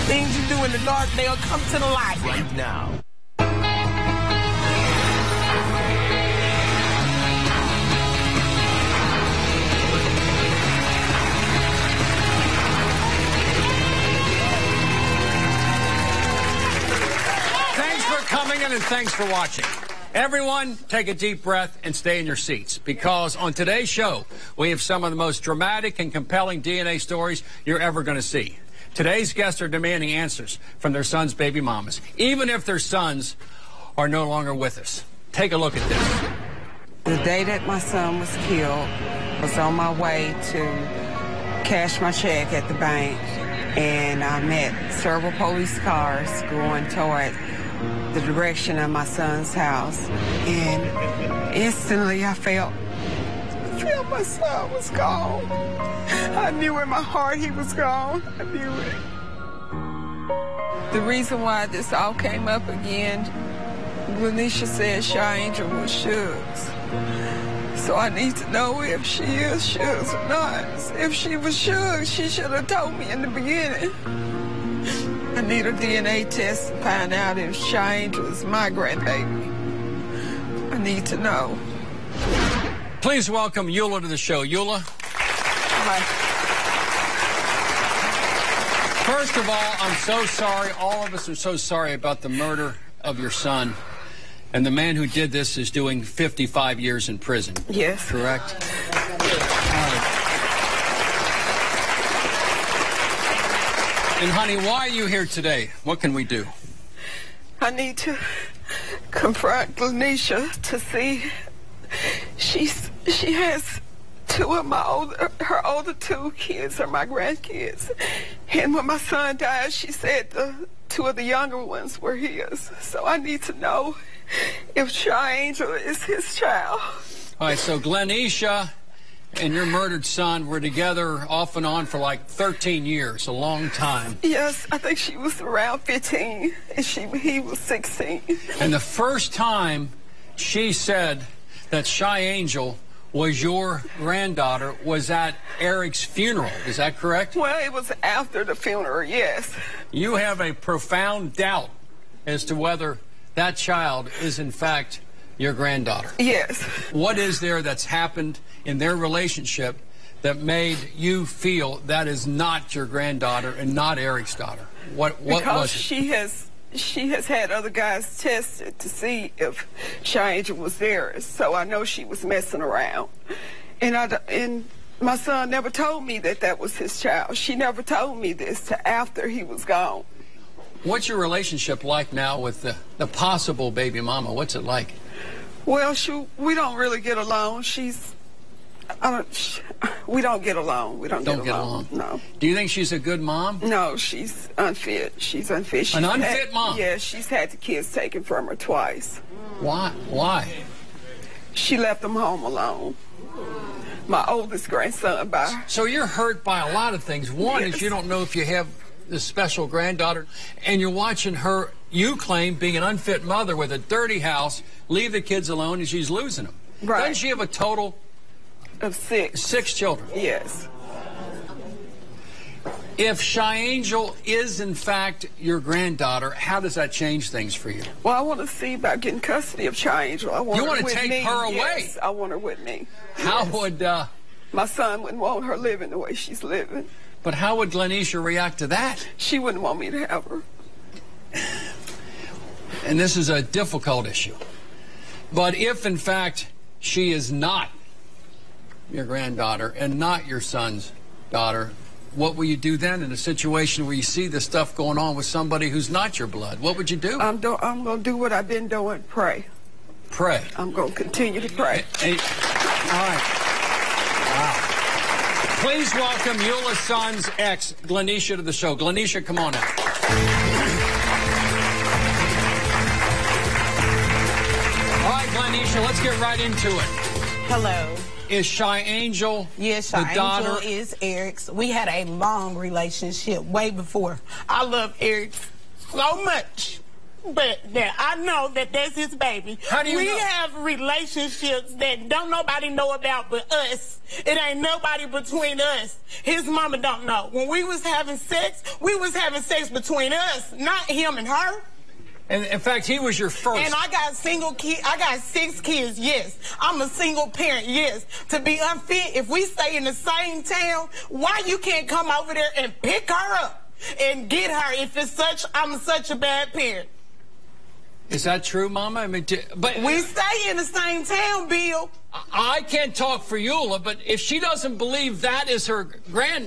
Things you do in the dark, they'll come to the light. Right now. Thanks for coming in and thanks for watching. Everyone, take a deep breath and stay in your seats, because on today's show, we have some of the most dramatic and compelling DNA stories you're ever going to see. Today's guests are demanding answers from their sons' baby mamas, even if their sons are no longer with us. Take a look at this. The day that my son was killed, I was on my way to cash my check at the bank, and I met several police cars going toward the direction of my son's house, and instantly I felt my son was gone. I knew in my heart he was gone. I knew it. The reason why this all came up again, Lanisha said Shy Angel was Shugs. So I need to know if she is Shugs or not. If she was Shugs, she should have told me in the beginning. I need a DNA test to find out if Shy Angel is my grandbaby. I need to know. Please welcome Eula to the show. Eula. Hi. First of all, I'm so sorry. All of us are so sorry about the murder of your son. And the man who did this is doing 55 years in prison. Yes. Correct? And honey, why are you here today? What can we do? I need to confront Lanisha to see. She has two of her older two kids are my grandkids. And when my son died, she said the two of the younger ones were his. So I need to know if Shy Angel is his child. All right, so Glenisha and your murdered son were together off and on for like 13 years, a long time. Yes, I think she was around 15 and he was 16. And the first time she said that Shy Angel was your granddaughter was at Eric's funeral. Is that correct? Well, it was after the funeral, yes. You have a profound doubt as to whether that child is in fact your granddaughter. Yes. What is there that's happened in their relationship that made you feel that is not your granddaughter and not Eric's daughter? What was it? Because she has had other guys tested to see if Shy Angel was theirs, so I know she was messing around. And my son never told me that was his child. She never told me this till after he was gone. What's your relationship like now with the possible baby mama? What's it like? Well, we don't really get along. We don't get along. We don't get along. No. Do you think she's a good mom? No, she's unfit. She's unfit. An unfit mom? Yeah, she's had the kids taken from her twice. Why? Why? She left them home alone. My oldest grandson by her. So you're hurt by a lot of things. One Yes. is you don't know if you have this special granddaughter, and you're watching her, you claim, being an unfit mother with a dirty house, leave the kids alone, and she's losing them. Right. Doesn't she have a total of 6? 6 children. Yes. If Shy Angel is, in fact, your granddaughter, how does that change things for you? Well, I want to see about getting custody of Shy Angel. I want You her want to with take me. her away? Yes, I want her with me. How Yes. would, My son wouldn't want her living the way she's living. but how would Glenisha react to that? She wouldn't want me to have her. And this is a difficult issue. But if, in fact, she is not your granddaughter and not your son's daughter, what will you do then in a situation where you see this stuff going on with somebody who's not your blood? What would you do? I'm going to do what I've been doing, pray. Pray. I'm going to continue to pray. All right. Wow. Please welcome Eula's son's ex, Glenisha, to the show. Glenisha, come on out. All right, Glenisha, let's get right into it. Hello. Is Shy Angel Yes, the Shy daughter? Angel is Eric's. We had a long relationship way before. I love Eric so much. But yeah, I know that that's his baby. How do you know? We have relationships that don't nobody know about but us. It ain't nobody between us. His mama don't know. When we was having sex between us, not him and her. And in fact, he was your first. And I got 6 kids, yes. I'm a single parent, yes. To be unfit, if we stay in the same town, why you can't come over there and pick her up and get her if I'm such a bad parent? Is that true, Mama? I mean, but we stay in the same town, Bill. I can't talk for Eula, but if she doesn't believe that is her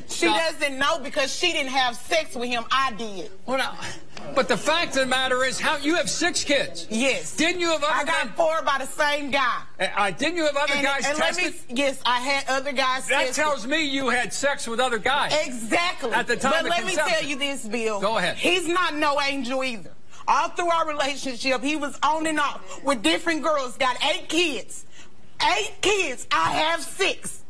she doesn't know because she didn't have sex with him. I did. Well, now, but the fact of the matter is, you have 6 kids. Yes. Didn't you have other I got 4 by the same guy. Didn't you have other guys tested? Yes, I had other guys tested. That tells me you had sex with other guys. Exactly. At the time of But let me tell you this, Bill. Go ahead. He's not no angel either. All through our relationship, he was on and off with different girls, got 8 kids. 8 kids. I have 6.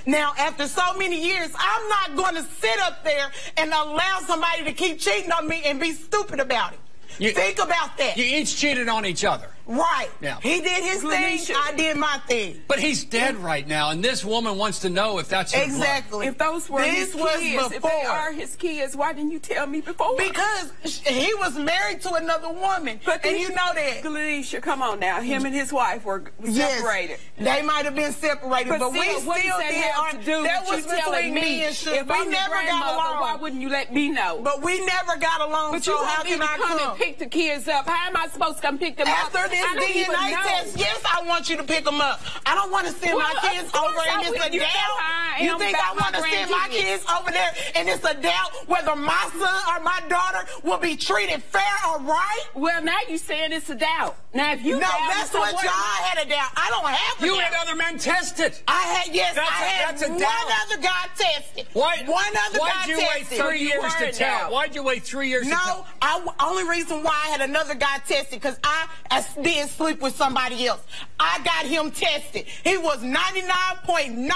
Now, after so many years, I'm not going to sit up there and allow somebody to keep cheating on me and be stupid about it. Think about that. You each cheated on each other. Right. Yeah. He did his thing, I did my thing. But he's dead right now, and this woman wants to know if that's her exactly. blood. If those were his kids, if they are his kids, why didn't you tell me before? Because he was married to another woman, and you know that. Glenisha, come on now. Him and his wife were separated. They might have been separated, but we still did. That was between me and Sugar. If we never got along, why wouldn't you let me know? But we never got along, but so how can I come and pick the kids up? How am I supposed to come pick them up? After this DNA test, yes, I want you to pick them up. I don't want to send my kids over and it's a doubt. You think I want to send my kids over there and it's a doubt whether my son or my daughter will be treated fair or right? Well, now you're saying it's a doubt. Now, if you that's what y'all had a doubt. I don't have a doubt. You had other men tested. I had one other guy tested. Why? One other guy tested. Why'd you wait 3 years to tell? Why'd you wait 3 years to tell? No, only reason why I had another guy tested because I did sleep with somebody else. I got him tested. He was 99.9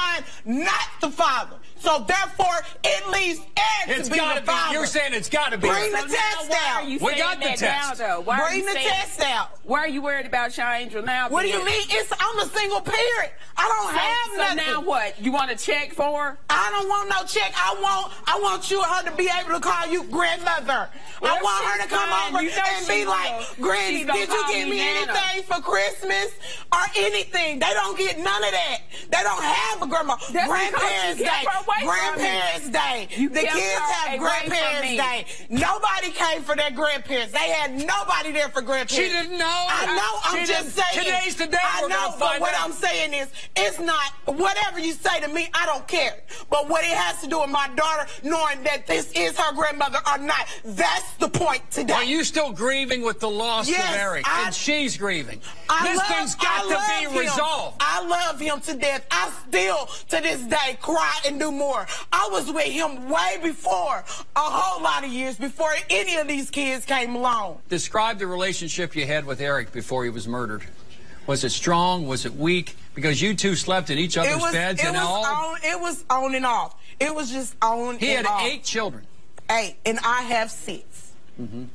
not the father. So therefore, it leaves Eric to be the father. You're saying it's got to be. Bring the test out. We got the test. Bring the test out. Why are you worried about Shy Angel now? What do you mean? I'm a single parent. I don't have nothing. So now what? You want a check for her? I don't want no check. I want her to be able to call you grandmother. Well, I want her to come over and be like, Granny, did you get me anything for Christmas or anything? They don't get none of that. They don't have a grandma. Grandparents Day. Grandparents Day. The kids have Grandparents Day. Nobody came for their grandparents. They had nobody there for grandparents. She didn't know. I know. I'm just saying. Today's the day. I know, but what I'm saying is, it's not, whatever you say to me, I don't care. But what it has to do with my daughter knowing that this is her grandmother or not, that's the point today. Are you still grieving with the loss of Eric? And she's grieving. This thing's got to be resolved. I love him to death. I still, to this day, cry and do more. I was with him way before, a whole lot of years before any of these kids came along. Describe the relationship you had with Eric before he was murdered. Was it strong? Was it weak? Because you two slept in each other's beds and all? It was on and off. It was just on and off. He had 8 children. 8, and I have 6.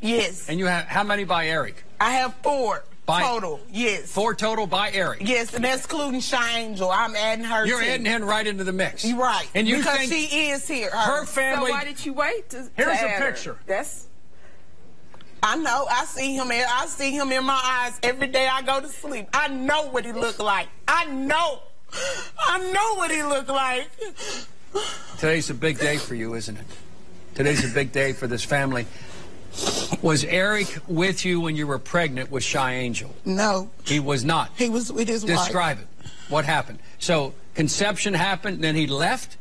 Yes. And you have, how many by Eric? I have 4 total, yes. 4 total by Eric? Yes, and that's including Shy Angel. I'm adding her You're adding her right into the mix. You're right. And you because think she is here. Her family... So why did you wait to Here's add a picture. Her? I know. I see him in my eyes every day I go to sleep. I know what he looked like. I know what he looked like. Today's a big day for you, isn't it? Today's a big day for this family. Was Eric with you when you were pregnant with Shy Angel? No. He was not? He was with his wife. Describe it. What happened? So conception happened, then he left?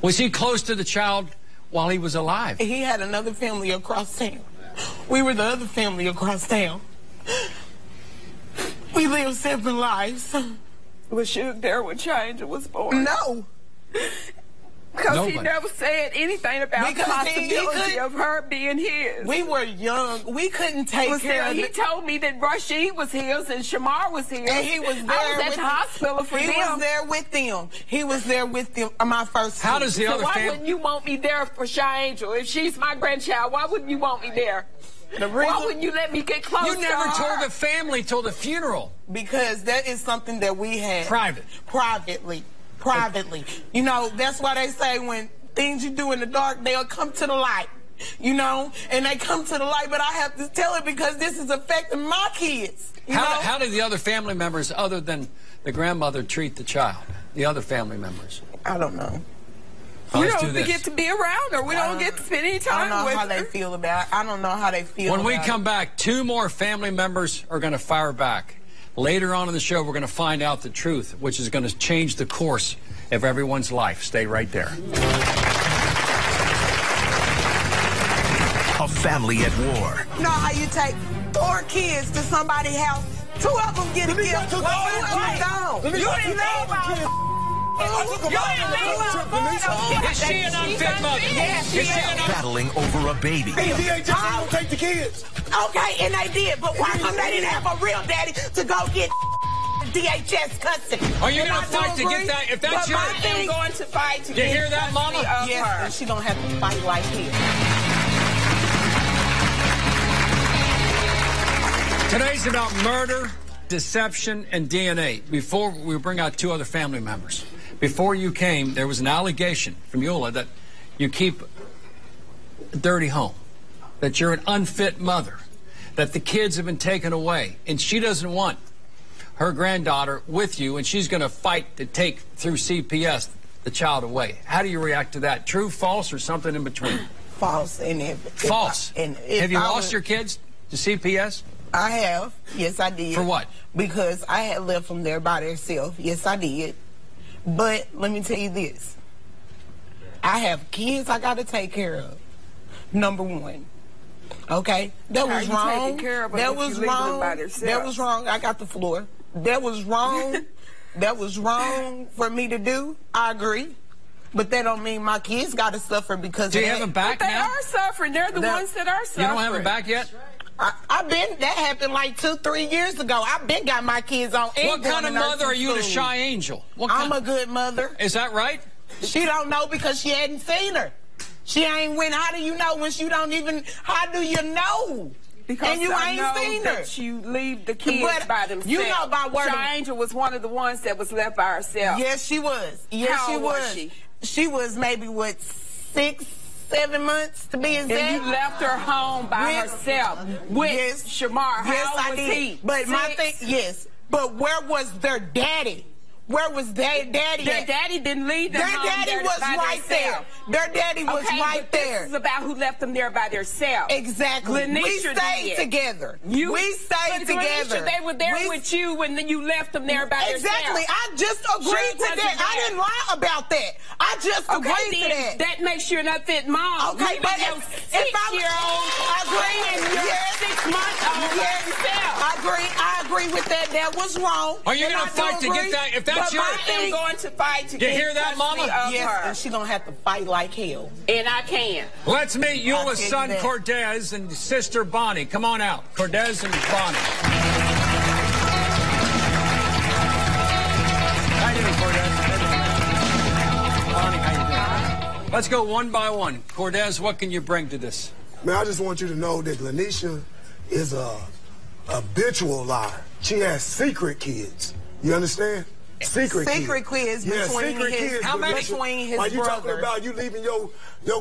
Was he close to the child while he was alive? He had another family across town. We were the other family across town. We lived separate lives. Was Suge there when Shy Angel was born? No. Because he never said anything about the possibility of her being his. We were young. We couldn't take care of it. He told me that Rashid was his and Shamar was his. And he was there. I was at the hospital for them. He was there with them. He was there with them. My first. How does the other family? Why wouldn't you want me there for Shy Angel? If she's my grandchild, why wouldn't you want me there? Why wouldn't you let me get close to her? You never told the family till the funeral. Because that is something that we had. Privately. You know, that's why they say when things you do in the dark, they'll come to the light. You know, and they come to the light, but I have to tell it because this is affecting my kids. How did the other family members, other than the grandmother, treat the child? The other family members? I don't know. We don't get to be around her. We don't get to spend any time with her. I don't know how they feel about it. I don't know how they feel about it. When we come back, 2 more family members are going to fire back. Later on in the show, we're going to find out the truth, which is going to change the course of everyone's life. Stay right there. A family at war. You know how you take 4 kids to somebody's house, 2 of them get a gift, 1 of them gone. You didn't know about Is she an unfit mother? Yes, she is. Battling over a baby. DHS don't take the kids. Okay, and they did, but why come they didn't have a real daddy to go get DHS custody? Are you going to fight to get that? If that's your thing, I'm going to fight to get you hear that, Mama? Yes, and she's going to have to fight like him. Today's about murder, deception, and DNA. Before we bring out 2 other family members, before you came, there was an allegation from Eula that you keep a dirty home, that you're an unfit mother, that the kids have been taken away, and she doesn't want her granddaughter with you, and she's going to fight to take through CPS the child away. How do you react to that? True, false, or something in between? False. False. Have you lost your kids to CPS? I have. Yes, I did. For what? Because I had left them there by themselves. Yes, I did. But let me tell you this. I have kids I got to take care of. Number 1. Okay? That was wrong. That was wrong. That was wrong. I got the floor. That was wrong. That was wrong for me to do. I agree. But that don't mean my kids got to suffer because of that. Do you have them back now? They are suffering. They're the ones that are suffering. You don't have them back yet? That happened like 2-3 years ago. I've been got my kids on. What kind of mother are you to Shy Angel? I'm a good mother. Is that right? She don't know because she hadn't seen her. She ain't win. How do you know when she don't even, how do you know? Because and you ain't seen her. That you leave the kids by themselves. You know by word. Shy Angel was one of the ones that was left by herself. Yes, she was. Yes, How she old was. She was maybe, 6-7 months to be exact. And you left her home by herself with Shamar. How old was he? But 6? My thing, yes. But where was their daddy? Where was their daddy? Their daddy didn't leave them home. Their daddy was right there. Their daddy was right there. This is about who left them there by themselves. Exactly. We stayed together. We stayed together. They were there with you when you left them there by themselves. Exactly. I just agreed to that. I didn't lie about that. I just agreed to that. That makes you an unfit mom. Okay, but if I'm I agree, and you're 6-month-old. Yes, I agree with that. That was wrong. Are you going to fight to get that? If that's your thing, going to fight to get hear that, Mama? Yes, and she's going to have to fight like hell. And I can. Let's meet Eula's son, Cordez, and sister, Bonnie. Come on out. Cordez and Bonnie. How you doing, Cordez? Bonnie, how you doing? Let's go one by one. Cordez, what can you bring to this? Man, I just want you to know that Lanisha is a habitual liar. She has secret kids. You understand? Secret kids between his, how many? Between his you talking about you leaving your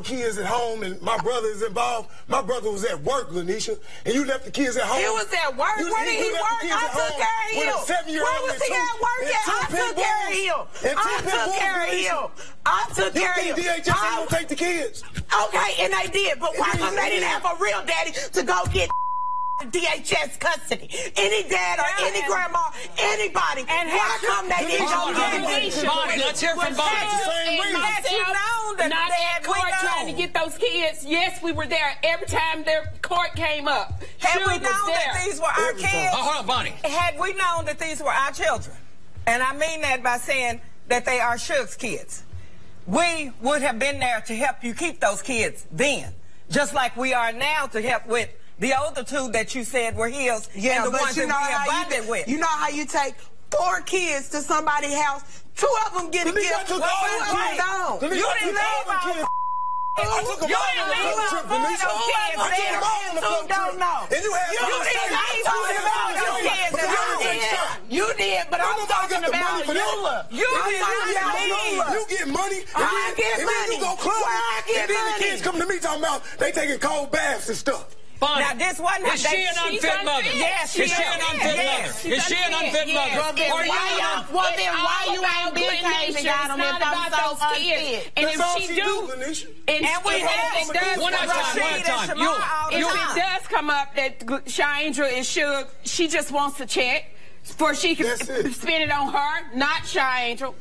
kids at home and my brother is involved? My brother was at work, Lanisha, and you left the kids at home. He was at work. Where did he work? I took care of him. Where was he at work at? I took care of him. I took care of him. DHS don't take the kids. Okay, and they did, but why come they didn't have a real daddy to go get DHS custody? Any dad or any grandma, anybody. And why come they didn't go get it? Bonnie, let's hear from Bonnie. Not at court trying to get those kids. Yes, we were there every time their court came up. Had we known that these were our kids, hold on, Bonnie. Had we known that these were our children, and I mean that by saying that they are Suge's kids, we would have been there to help you keep those kids then, just like we are now to help with the older two that you said were his, Yeah, and the but ones you that know we how abided with. you know how you take 4 kids to somebody's house, 2 of them get a gift, 2 of them don't. You didn't leave our I took them all on the road trip, Felicia. I took them all on the road trip. And you had You did, but I'm talking about Eula. You get money, and then you go clubbing, and then the kids come to me talking about they taking cold baths and stuff. Bonnie, now this one, is she an unfit mother? Yes, is she an unfit mother? Is she an unfit mother? Well, then why you ain't been caging got them if I'm so unfit? And if she do, and we have if it does come up that Shaindra is Suge, she just wants to check for she can spend it on her, not Shaindra.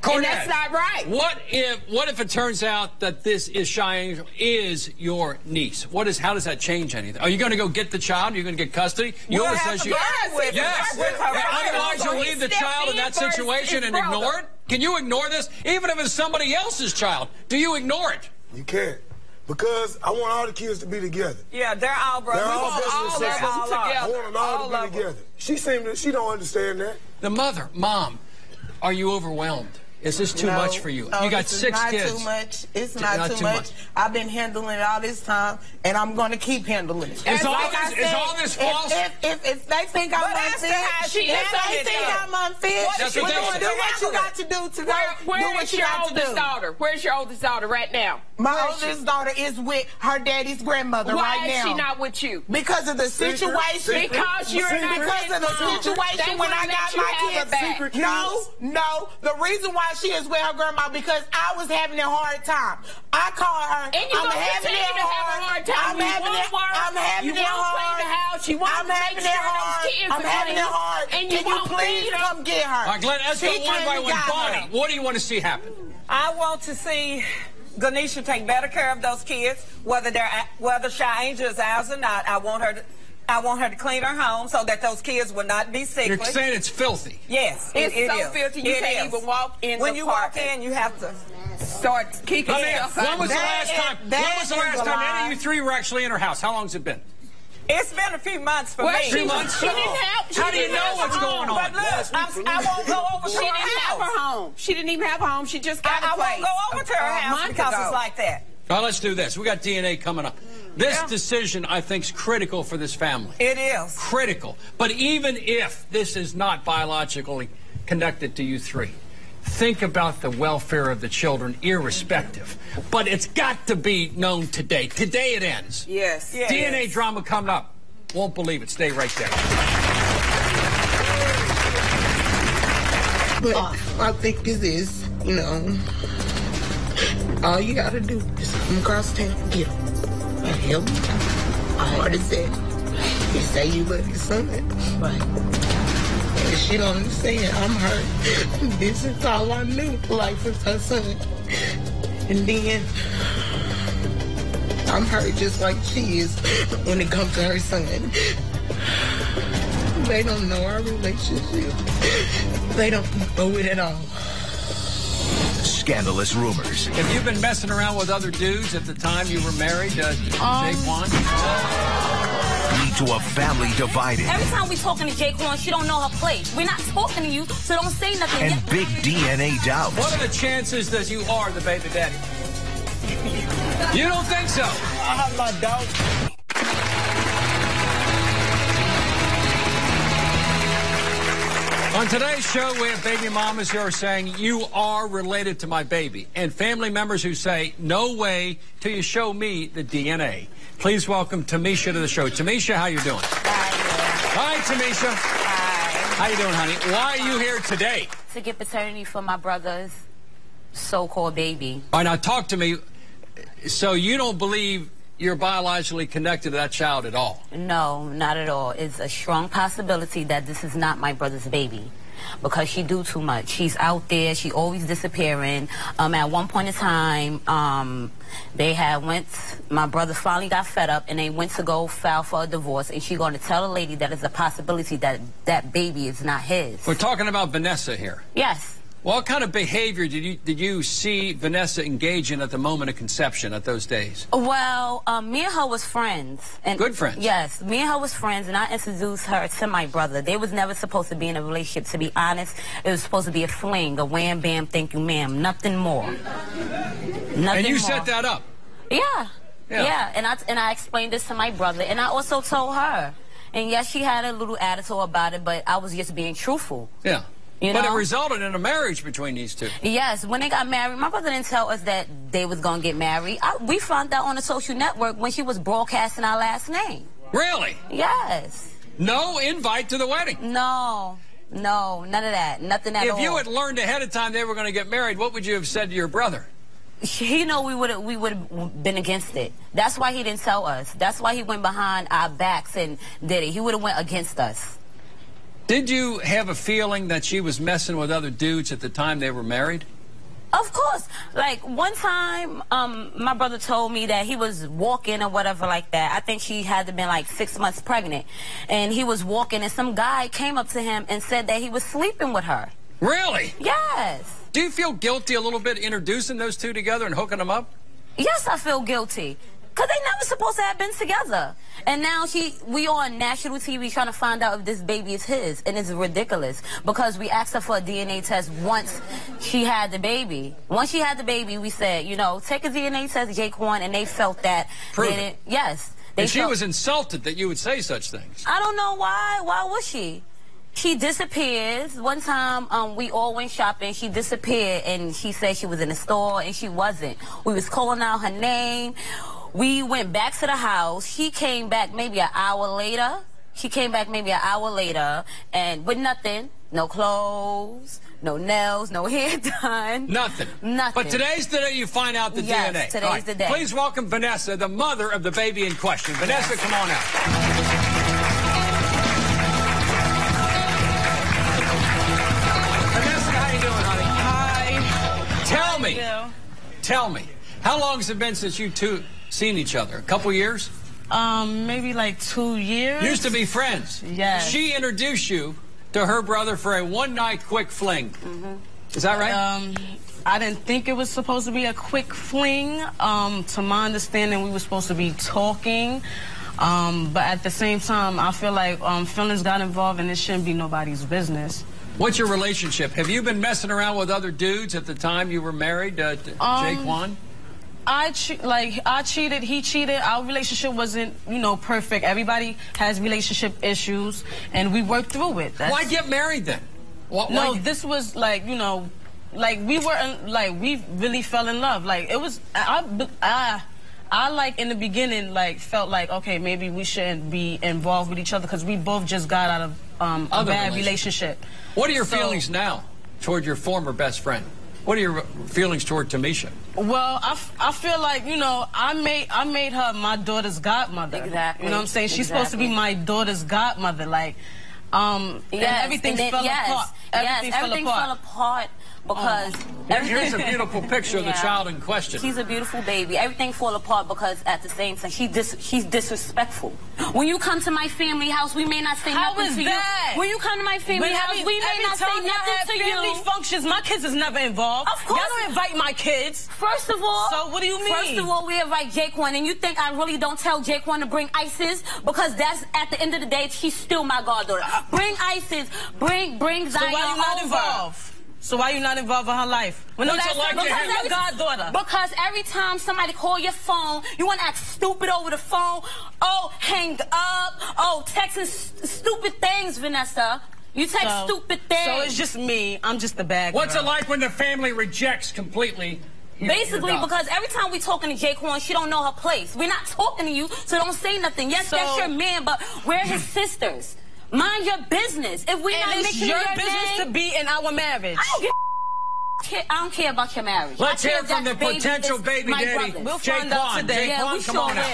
And that's not right. What if it turns out that this is Cheyenne is your niece? How does that change anything? Are you going to go get the child? Are you going to get custody? We'll have to with yes. Otherwise, you'll leave the child in that situation and ignore it? Can you ignore this? Even if it's somebody else's child, do you ignore it? You can't. Because I want all the kids to be together. Yeah, they're all brothers. They're all brothers together. I want them all to be together. She don't understand that. The mother, Mom, are you overwhelmed? Is this too much for you? You got 6 kids. Too much. It's not too much. I've been handling it all this time, and I'm going to keep handling it. Is all this false? If they think I'm unfit, do what you got to do to Where's your oldest daughter? Where's your oldest daughter right now? My oldest daughter is with her daddy's grandmother right now. Why is she not with you? Because of the situation. Because you're not because of the situation when I got my kids. No. The reason why she is with her grandma because I was having a hard time. I call her. And you're going to continue to have a hard time. I'm having it hard. She won't make the house. I'm having it hard. And Can you please come get her? All right, Glenn, let's go one by one. Bonnie, what do you want to see happen? I want to see Ganesha take better care of those kids, whether Shaindra is ours or not. I want her to clean her home so that those kids will not be sickly. You're saying it's filthy. Yes, it's so filthy. You can't even walk in. When you walk in, you have to start kicking yourself out. When was the last time? When was the last time any of you 3 were actually in her house? How long has it been? It's been a few months for me. 3 months? She didn't have. How do you know what's going on? But look, I won't go over to her house. She didn't have her home. She didn't even have a home. She just got a place. I won't go over to her house because it's like that. Well, let's do this. We got DNA coming up. This decision, I think, is critical for this family. It is. Critical. But even if this is not biologically connected to you 3, think about the welfare of the children, irrespective. But it's got to be known today. Today it ends. Yes. DNA drama coming up. Won't believe it. Stay right there. But I think this is, all you gotta do is come across town and get him. Help me. How hard is that? You say you love your son. Right. And she don't understand. I'm hurt. This is all I knew. Life with her son. And then I'm hurt just like she is when it comes to her son. They don't know our relationship. They don't know it at all. Scandalous rumors. Have you been messing around with other dudes at the time you were married to Jaquan? Lead to a family divided. Every time we talking to Jaquan, she don't know her place. We're not talking to you, so don't say nothing. And big DNA doubts. What are the chances that you are the baby daddy? You don't think so? I have my doubts. On today's show, we have baby mamas who are saying, you are related to my baby. And family members who say, no way till you show me the DNA. Please welcome Tamisha to the show. Tamisha, how you doing? Hi, Tamisha. Hi. How you doing, honey? Why are you here today? To get paternity for my brother's so-called baby. All right, now talk to me. So you don't believe you're biologically connected to that child at all? No, not at all. It's a strong possibility that this is not my brother's baby because she do too much. She's out there. She always disappearing. At one point in time, my brother finally got fed up and they went to go file for a divorce, and she going to tell the lady that it's a possibility that that baby is not his. We're talking about Vanessa here. Yes. What kind of behavior did you see Vanessa engage in at the moment of conception at those days? Well, me and her was friends. And good friends? Yes, me and her was friends, and I introduced her to my brother. They was never supposed to be in a relationship, to be honest. It was supposed to be a fling, a wham, bam, thank you, ma'am. Nothing more. Nothing and you more. set that up? Yeah, and I explained this to my brother, and I also told her. And yes, she had a little attitude about it, but I was just being truthful. Yeah. You but know? It resulted in a marriage between these two. Yes, when they got married, my brother didn't tell us that they was going to get married. We found out on the social network when she was broadcasting our last name. Really? Yes. No invite to the wedding? No, none of that. Nothing at all. If you had learned ahead of time they were going to get married, what would you have said to your brother? He know we would have been against it. That's why he didn't tell us. That's why he went behind our backs and did it. He would have went against us. Did you have a feeling that she was messing with other dudes at the time they were married? Of course. Like, one time, my brother told me that he was walking or whatever like that. I think she had to been like 6 months pregnant. And he was walking, and some guy came up to him and said that he was sleeping with her. Really? Yes. Do you feel guilty a little bit introducing those two together and hooking them up? Yes, I feel guilty. Because they never supposed to have been together. And now we on national TV trying to find out if this baby is his. And it's ridiculous. Because we asked her for a DNA test once she had the baby. Once she had the baby, we said, you know, take a DNA test, Jaquan, and they felt that. Prove it. Yes. And she was insulted that you would say such things. I don't know why. Why was she? She disappears. One time, we all went shopping. She disappeared, and she said she was in the store, and she wasn't. We was calling out her name. We went back to the house. She came back maybe an hour later. And with nothing. No clothes, no nails, no hair done. Nothing. Nothing. But today's the day you find out the yes, DNA. Today's the day. Please welcome Vanessa, the mother of the baby in question. Vanessa, come on out. Vanessa, how you doing, honey? Hi. Tell me, how long has it been since you two seen each other? A couple years? Maybe like 2 years. Used to be friends. Yes. She introduced you to her brother for a one-night quick fling. Mm-hmm. Is that right? I didn't think it was supposed to be a quick fling. To my understanding, we were supposed to be talking. But at the same time, I feel like feelings got involved and it shouldn't be nobody's business. What's your relationship? Have you been messing around with other dudes at the time you were married to Jaquan? I cheated, he cheated. Our relationship wasn't, you know, perfect. Everybody has relationship issues, and we worked through it. Why get married then? This was like, you know, like we really fell in love. Like it was, I like in the beginning, like felt like, okay, maybe we shouldn't be involved with each other because we both just got out of a bad relationship. What are your feelings now toward your former best friend? What are your feelings toward Tamisha? Well, I feel like, you know, I made her my daughter's godmother. Exactly. You know what I'm saying? She's supposed to be my daughter's godmother. Like, everything fell apart. Everything fell apart because here's a beautiful picture of the child in question. She's a beautiful baby. Everything fall apart because at the same time she's disrespectful. When you come to my family house, we may not say nothing to you. When you come to my family house, we may not say nothing to you. Family functions, my kids is never involved. Of course. Y'all don't invite my kids. First of all. So what do you mean? First of all, we invite Jaquan, and you think I really don't tell Jaquan to bring ISIS because that's at the end of the day she's still my goddaughter. Bring ISIS. Bring Zion. So why you not involved? So why you not involved in her life? What's it like to have your goddaughter? Because every time somebody call your phone, you want to act stupid over the phone. Oh, hang up. Oh, texting stupid things, Vanessa. You text stupid things. So it's just me. I'm just the bad girl. What's it like when the family rejects completely? Basically, because every time we talking to Jaquan, she don't know her place. We're not talking to you, so don't say nothing. Yes, that's your man, but we're his sisters. Mind your business. If we not making your business to be in our marriage. I don't care about your marriage. Let's hear from the potential baby daddy. We'll find out today. Jaquan, come on out.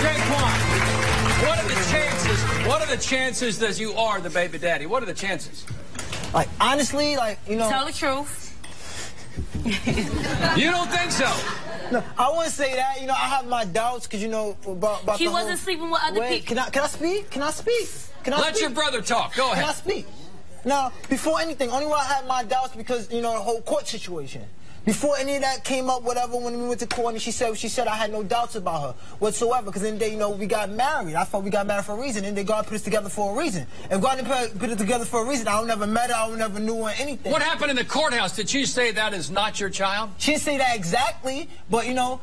Jaquan, what are the chances that you are the baby daddy? What are the chances? Like, honestly, like, you know. Tell the truth. You don't think so? No, I wouldn't say that. You know, I have my doubts because, you know, about he the wasn't whole... sleeping with other people. Can I speak? Can I speak? Let your brother talk. Go ahead. Can I speak? Now, before anything, only why I had my doubts because, you know, the whole court situation. Before any of that came up, whatever, when we went to court, and she said I had no doubts about her whatsoever. Because in the day, you know, we got married. I thought we got married for a reason. And then God put us together for a reason. If God didn't put it together for a reason, I would never met her. I would never knew her anything. What happened in the courthouse? Did she say that is not your child? She didn't say that exactly, but you know,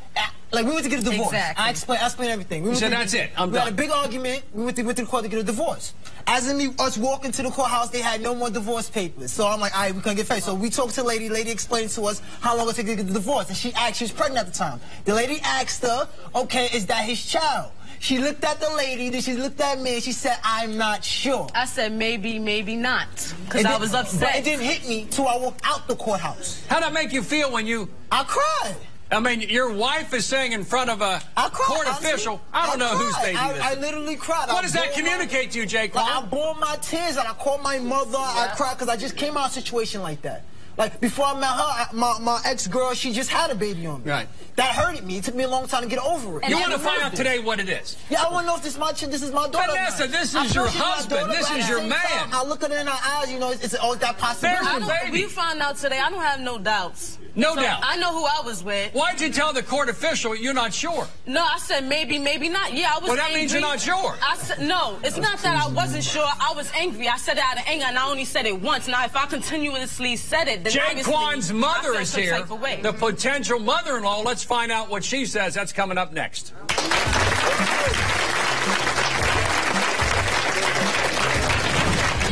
like we went to get a divorce. Exactly. I explained everything. You said that's it. I'm done. We had a big argument. We went to the court to get a divorce. As in us walking to the courthouse, they had no more divorce papers. So I'm like, all right, we're gonna get faced. So we talked to the lady. Lady explained to us how long it took to get the divorce, and she was pregnant at the time. The lady asked her, okay, is that his child? She looked at the lady, then she looked at me, and she said, I'm not sure. I said maybe, maybe not, because I was upset. But it didn't hit me till I walked out the courthouse. How'd that make you feel when you... I cried. I mean, your wife is saying in front of a court official, I don't know whose baby this is. I literally cried. What does that communicate to you, Jake? Like, I bore my tears and I called my mother. I cried because I just came out of a situation like that. Like, before I met her, my ex-girl, she just had a baby on me. Right. That hurted me. It took me a long time to get over it. And you want to find out today what it is? Yeah, I want to know if this is my daughter. Vanessa, this is your husband. This is your man. I look at her in her eyes, you know, it's always that possibility. We found out today. I don't have no doubts. No doubt. I know who I was with. Why'd you tell the court official you're not sure? No, I said maybe, maybe not. Yeah, I was Well, that angry. means you're not sure. I said, no, it's not that I wasn't sure. I was angry. I said it out of anger, and I only said it once. Now, if I continuously said it, then Jaquan's mother is here, the the potential mother-in-law. Let's find out what she says. That's coming up next.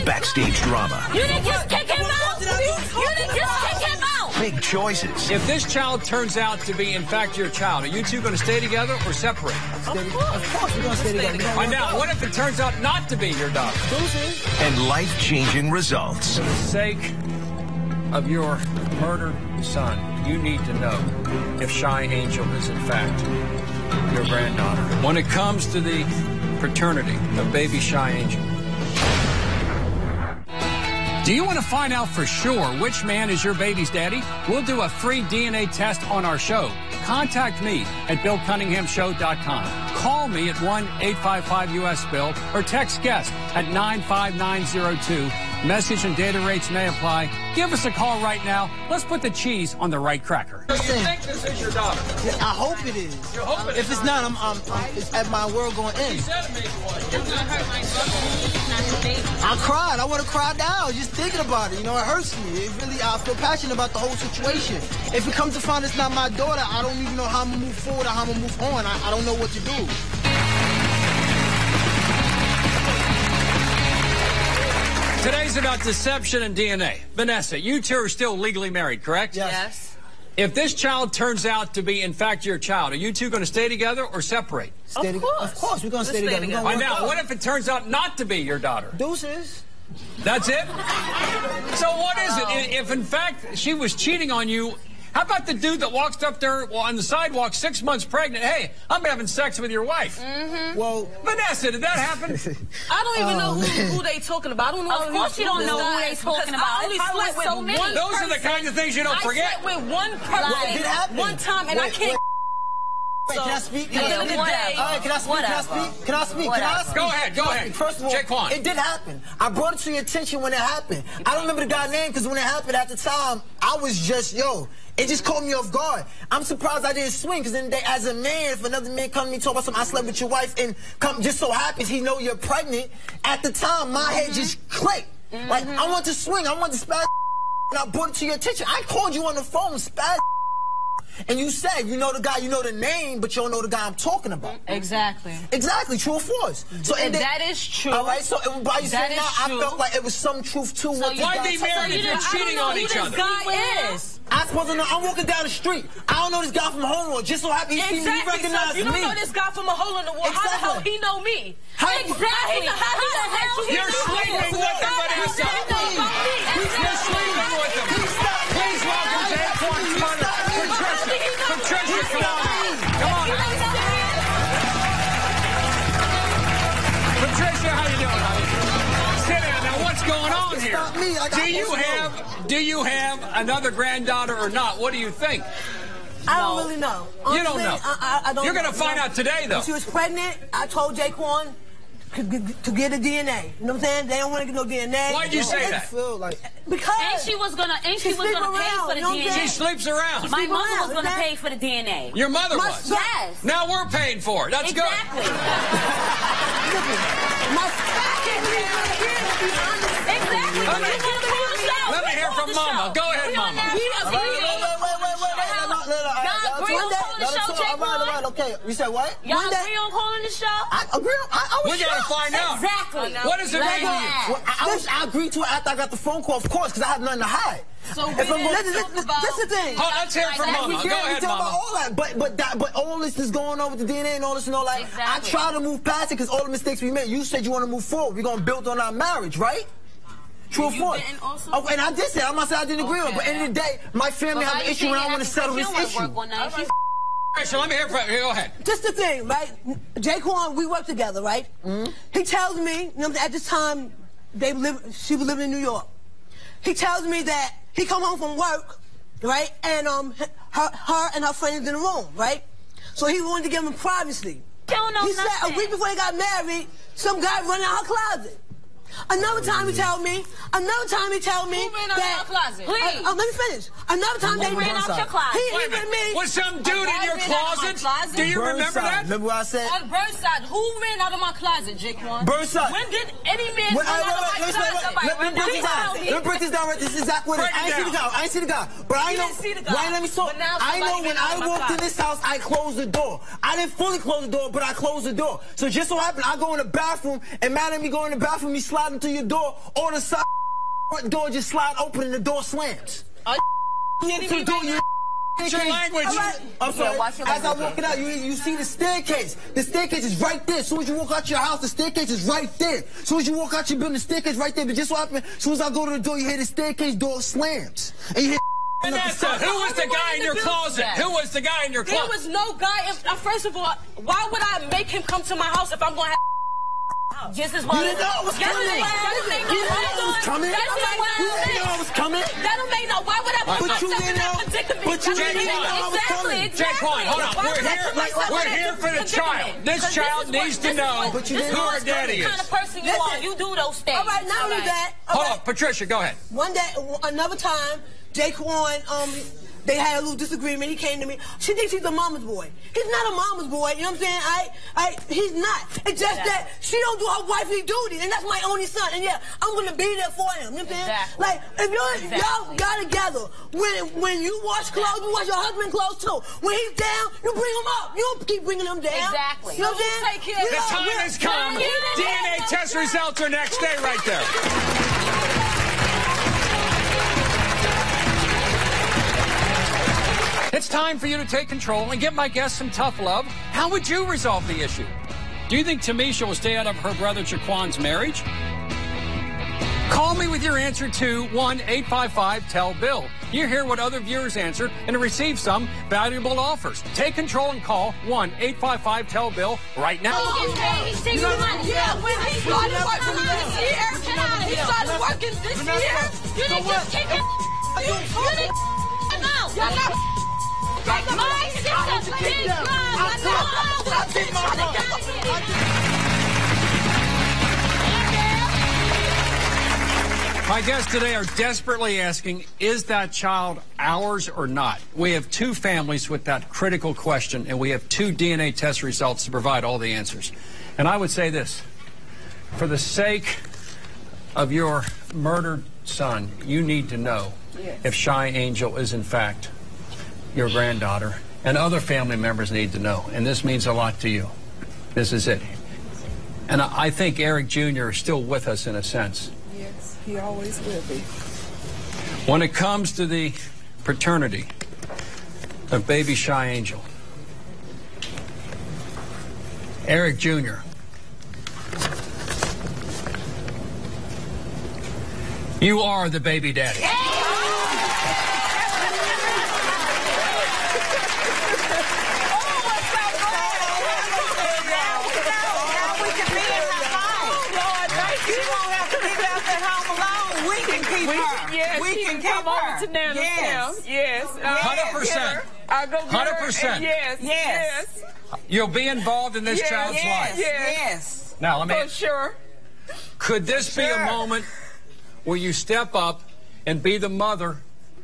Backstage drama. You didn't just kick him out! You didn't just kick him out! Big choices. If this child turns out to be, in fact, your child, are you two going to stay together or separate? Of course we're going to stay together. Now, what if it turns out not to be your daughter? And life-changing results. For the sake of your murdered son, you need to know if Shy Angel is, in fact, your granddaughter. When it comes to the paternity of baby Shy Angel, do you want to find out for sure which man is your baby's daddy? We'll do a free DNA test on our show. Contact me at BillCunninghamShow.com. Call me at 1-855-US-BILL or text guest at 95902. Message and data rates may apply. Give us a call right now. Let's put the cheese on the right cracker. Do you think this is your daughter? Yeah, I hope it is. You hope it if it's not, it's at my world going in. You said it maybe was. I cried. I want to cry down just thinking about it. You know, it hurts me. I feel passionate about the whole situation. If it comes to find it's not my daughter, I don't even know how I'm going to move forward or how I'm going to move on. I don't know what to do. Today's about deception and DNA. Vanessa, you two are still legally married, correct? Yes. If this child turns out to be, in fact, your child, are you two going to stay together or separate? Of course, we're going to stay together. Now, what if it turns out not to be your daughter? Deuces. That's it? So what is it? If, in fact, she was cheating on you, how about the dude that walks up there on the sidewalk 6 months pregnant? Hey, I'm having sex with your wife. Mm-hmm. Well, Vanessa, did that happen? I don't even know who they talking about. I don't know. Of course you don't know who they talking about. I only slept with one person. Those are the kind of things you don't forget. I slept with one person one time, and I can't. Wait, can I speak? Yeah, At the end of the day, whatever. can I speak? Whatever. Can I speak? Whatever. Go ahead. First of all, Jaquan. it did happen. I brought it to your attention when it happened. I don't remember the guy's name because when it happened at the time, I was just, it just caught me off guard. I'm surprised I didn't swing because then as a man, if another man come to me talk about something, I slept with your wife and just so happens he know you're pregnant, at the time my head just clicked. Like, I want to swing. I want to spaz and I brought it to your attention. I called you on the phone, spaz. And you said, you know the guy, you know the name, but you don't know the guy I'm talking about. Exactly. Exactly, true or false. So and that is true. All right, so by you saying that, I felt like it was some truth to what why be married if you're cheating on each other? Guy is. I'm supposed to know. I'm walking down the street. I don't know this guy from Home Road. Just so happy he see me, he recognized so you don't know this guy from a hole in the wall. Exactly. How the hell he know me? Exactly. How the hell he You're sleeping with him, Vanessa. You're sleeping with him. Please welcome Jaquan's mother, Patricia, come on. Patricia, how you doing, honey? Sit down. Now, what's going on here? Do you have another granddaughter or not? What do you think? I don't really know. You don't know. I don't You're know. going to find out today, though. When she was pregnant, I told Jaquan to get a DNA. You know what I'm saying? They don't want to get no DNA. Why'd you say that? Because And she was gonna pay for the DNA. She sleeps around. My mother was gonna pay for the DNA. Your mother was? Yes. Now we're paying for it. That's exactly. good. Let me hear from Mama. Go ahead, Mama. Okay, you said what? Y'all agree on calling the show? I agree. We gotta find out. Exactly. What does it mean to you? Well, I agreed to it after I got the phone call, of course, because I have nothing to hide. So this is the thing. Oh, let's hear from Mama. Go ahead, Mama. All that, but all this is going on with the DNA and all this and all that. Exactly. I try to move past it because all the mistakes we made. You said you want to move forward. We're gonna build on our marriage, right? True or false? Oh, and I did say, I'm not saying I didn't agree with it, but at the end of the day, my family have an issue and I want to settle this issue. So let me hear from you. Go ahead. Just the thing, right? Jaquan, we work together, right? He tells me, you know, at this time, she was living in New York. He tells me that he come home from work, right? And her and her friends in the room, right? So he wanted to give him privacy. He said a week before they got married, some guy running out her closet. Another time he told me Who ran out that your closet? Please. Let me finish. Another time they ran out your closet. He with me. Was some dude in your closet? Do you remember that? Remember what I said? On Burnside, who ran out of my closet, Jaquan? Burnside. When did any man run out of my closet? Let me break this down right. This is exactly what it is. I ain't see the guy. But I know. Why let me talk? I know when I walked in this house, I closed the door. I didn't fully close the door, but I closed the door. So just so happened, I go in the bathroom, and mad at me going in the bathroom, me sliding through your door, or the side door just slide open and the door slams. What's your language? I'm sorry. As I walk it out, you see the staircase. The staircase is right there. As soon as you walk out your house, the staircase is right there. As soon as you walk out your building, the staircase right there. But just so happened, as soon as I go to the door, you hear the staircase door slams. And you hear who was the guy in your closet? Who was the guy in your closet? There was no guy. First of all, why would I make him come to my house if I'm going to have just as well. You didn't know it was coming. You didn't know it was coming. You didn't know it was coming. That don't make no. Why would I put myself in that predicament? But you didn't know it was coming. Jaquan, hold on. We're here for the child. This child needs to know who her daddy is. What kind of person you are? You do those things. All right, not only that. Hold on, Patricia, go ahead. One day, another time, Jaquan, they had a little disagreement. He came to me. She thinks he's a mama's boy. He's not a mama's boy. You know what I'm saying? He's not. It's just that she don't do her wifely duties, and that's my only son. And yeah, I'm gonna be there for him. You know what I'm saying? Like if y'all together, when you wash clothes, you wash your husband's clothes too. When he's down, you bring him up. You don't keep bringing him down. Exactly. You know what I'm saying? The time has come. DNA test results are next. Stay right there. It's time for you to take control and give my guests some tough love. How would you resolve the issue? Do you think Tamisha will stay out of her brother Jaquan's marriage? Call me with your answer to 1-855-TELL-BILL. You hear what other viewers answered and receive some valuable offers. Take control and call 1-855-TELL-BILL right now. He started working this year. He started working this year. You didn't just kick him. You didn't out. Y'all not. My sister, big My guests today are desperately asking, is that child ours or not? We have two families with that critical question, and we have two DNA test results to provide all the answers. And I would say this, for the sake of your murdered son, you need to know if Shy Angel is in fact your granddaughter, and other family members need to know, and this means a lot to you. This is it. And I think Eric Jr. is still with us in a sense. Yes, he always will be. When it comes to the paternity of baby Shy Angel, Eric Jr., you are the baby daddy. We can come over to Nana's house. Yes. 100%. I go get her. 100%. Yes. You'll be involved in this child's life. Yes. Now, let me. For sure. Could this be a moment where you step up and be the mother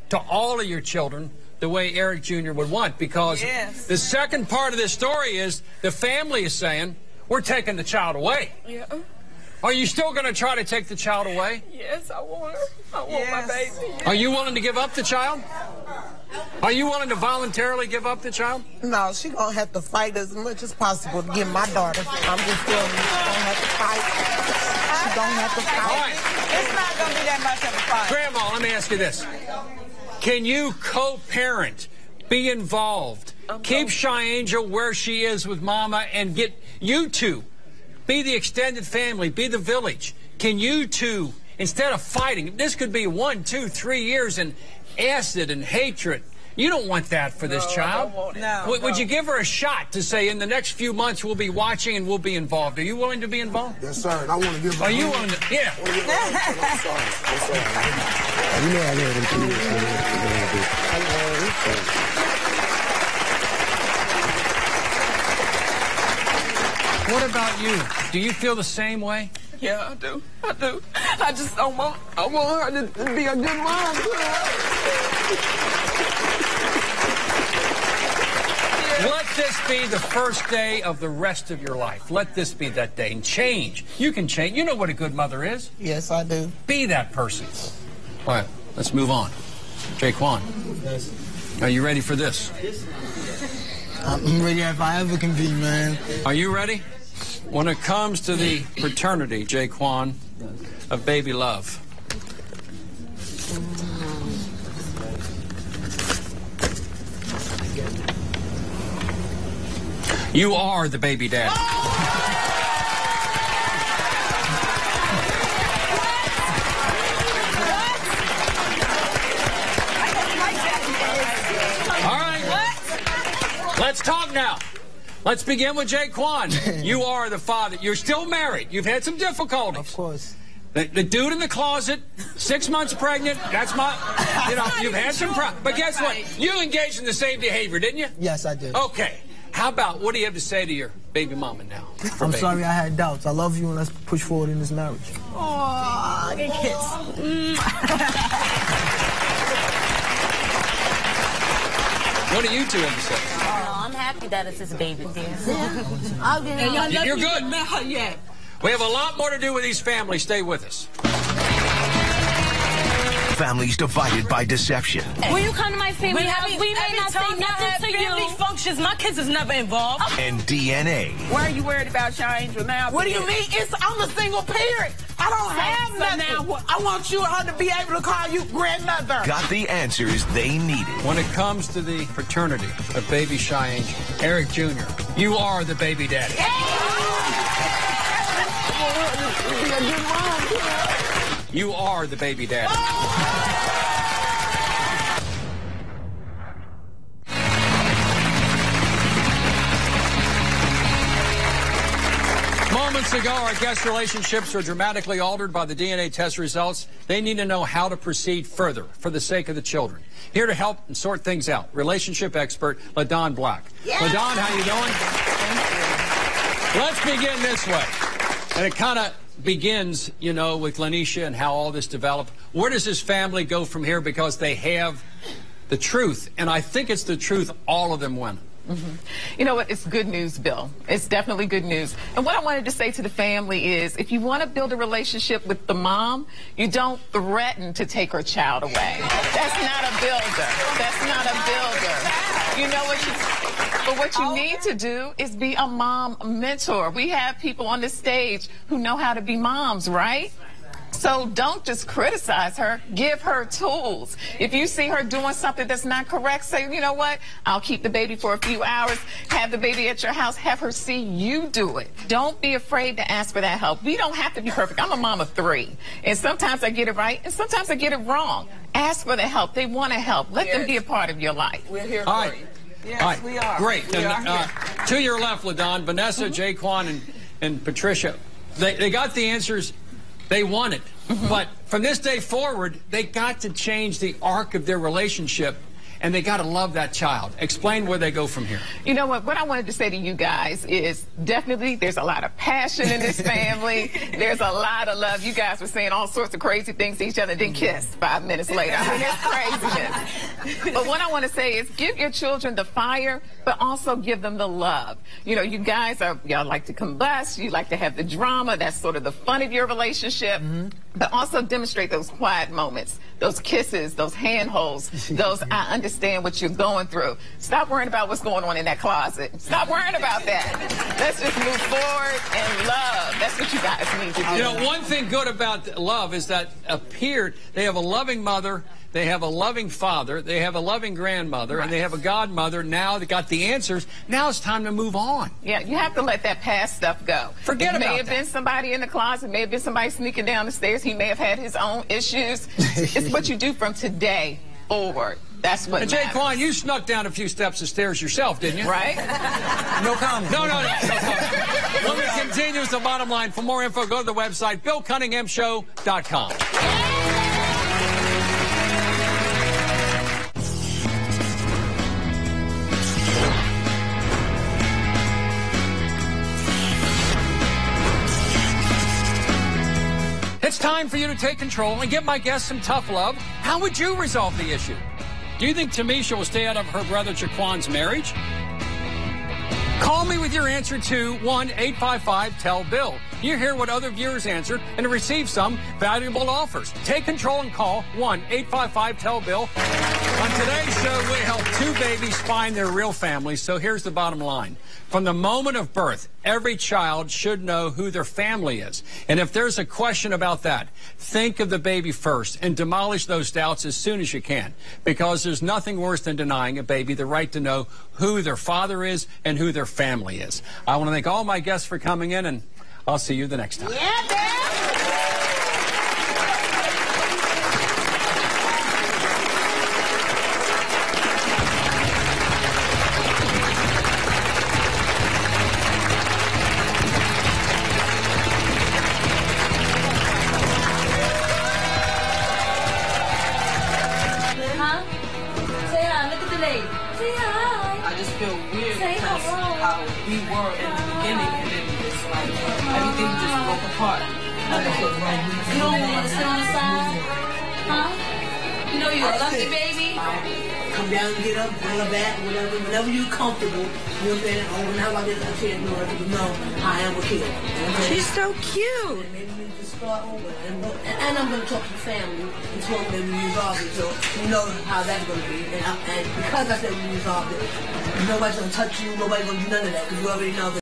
to all of your children the way Eric Jr. would want? Because the second part of this story is the family is saying, we're taking the child away. Yeah. Are you still going to try to take the child away? Yes, I want her. I want my baby. Are you willing to give up the child? Are you willing to voluntarily give up the child? No, she's going to have to fight as much as possible to get my daughter. I'm just telling you, she's going to have to fight. She's going to have to fight. All right. It's not going to be that much of a fight. Grandma, let me ask you this. Can you co-parent, be involved, keep Shy Angel where she is with Mama, and get you two, be the extended family, be the village? Can you two, instead of fighting, this could be 1, 2, 3 years in acid and hatred. You don't want that for this child. Would you give her a shot to say, in the next few months, we'll be watching and we'll be involved? Are you willing to be involved? Yes, sir. And I want to give her. Are you willing to? Yeah. I'm sorry. You know I love them kids. What about you? Do you feel the same way? Yeah, I do. I do. I just don't want. I want her to be a good mom. Let this be the first day of the rest of your life. Let this be that day. And change. You can change. You know what a good mother is. Yes, I do. Be that person. All right, let's move on. Jaquan, are you ready for this? I'm ready if I ever can be, man. Are you ready? When it comes to the paternity, Jaquan, of baby love, you are the baby dad. All right. Let's talk now. Let's begin with Jaquan. You are the father. You're still married. You've had some difficulties. Of course. The dude in the closet, 6 months pregnant, that's my, you've had some problems. But guess what? You engaged in the same behavior, didn't you? Yes, I did. Okay. How about, what do you have to say to your baby mama now? I'm sorry I had doubts. I love you, and let's push forward in this marriage. Oh, get kiss. What do you two have to say? Oh, I'm happy that it's his baby. You're good. We have a lot more to do with these families. Stay with us. Families divided by deception. When you come to my family house, we may not say nothing to you. Functions, my kids is never involved. And DNA. Why are you worried about Shy Angel now? What do you mean? I'm a single parent. I don't have nothing. I want her to be able to call you grandmother. Got the answers they needed. When it comes to the paternity of baby Shy Angel, Eric Jr., you are the baby daddy. You are the baby daddy. Moments ago, our guest relationships are dramatically altered by the DNA test results. They need to know how to proceed further for the sake of the children. Here to help and sort things out, relationship expert LaDon Black. LaDon, how you doing? Let's begin this way. And it kind of begins, with Lanisha and how all this developed. Where does this family go from here? Because they have the truth, and I think it's the truth all of them want. You know what? It's good news, Bill. It's definitely good news. And what I wanted to say to the family is, if you want to build a relationship with the mom, you don't threaten to take her child away. That's not a builder. That's not a builder. You know what you need to do is be a mom mentor. We have people on this stage who know how to be moms, right? So don't just criticize her. Give her tools. If you see her doing something that's not correct, say, you know what? I'll keep the baby for a few hours, have the baby at your house, have her see you do it. Don't be afraid to ask for that help. We don't have to be perfect. I'm a mom of 3, and sometimes I get it right, and sometimes I get it wrong. Ask for the help. They want to help. Let them be a part of your life. We're here All right. for you. Yes, All right. we are. Great. We are here. To your left, LaDon, Vanessa, Jaquan, and Patricia, they got the answers they wanted. But from this day forward, they got to change the arc of their relationship and they got to love that child. Explain where they go from here. You know what I wanted to say to you guys is definitely there's a lot of passion in this family. There's a lot of love. You guys were saying all sorts of crazy things to each other, then kiss 5 minutes later. I mean, it's craziness. But what I want to say is give your children the fire, but also give them the love. You know, you guys y'all like to combust, you like to have the drama, that's sort of the fun of your relationship, but also demonstrate those quiet moments, those kisses, those handholds, those I understand what you're going through. Stop worrying about what's going on in that closet. Stop worrying about that. Let's just move forward and love. That's what you guys need to do. You know, one thing good about love is that they have a loving mother, they have a loving father, they have a loving grandmother, and they have a godmother. Now they got the answers. Now it's time to move on. Yeah, you have to let that past stuff go. Forget about that. It may have been somebody in the closet, may have been somebody sneaking down the stairs. He may have had his own issues. It's what you do from today forward. That's what matters. Jaquan, you snuck down a few steps of stairs yourself, didn't you? Right? No comment. No comment. When we continue, the bottom line. For more info, go to the website, BillCunninghamShow.com. It's time for you to take control and give my guests some tough love. How would you resolve the issue? Do you think Tamisha will stay out of her brother Jaquan's marriage? Call me with your answer to 1-855-TELL-BILL. You hear what other viewers answered and receive some valuable offers. Take control and call 1-855-TELL-BILL. On today's show, we help 2 babies find their real families. So here's the bottom line. From the moment of birth, every child should know who their family is. And if there's a question about that, think of the baby first and demolish those doubts as soon as you can. Because there's nothing worse than denying a baby the right to know who their father is and who their family is. I want to thank all my guests for coming in, and I'll see you the next time. You don't want to sit on the side? Huh? You know you're a lucky baby? Come down and get up, bring her back, whatever, whenever you're comfortable. You know what I'm saying? Or whenever I get a kid, I am a kid. She's so cute. And maybe we just start over. And I'm going to talk to the family and tell them that we resolved it. So you know how that's going to be. And because I said we resolved it, nobody's going to touch you, nobody's going to do none of that because you already know that.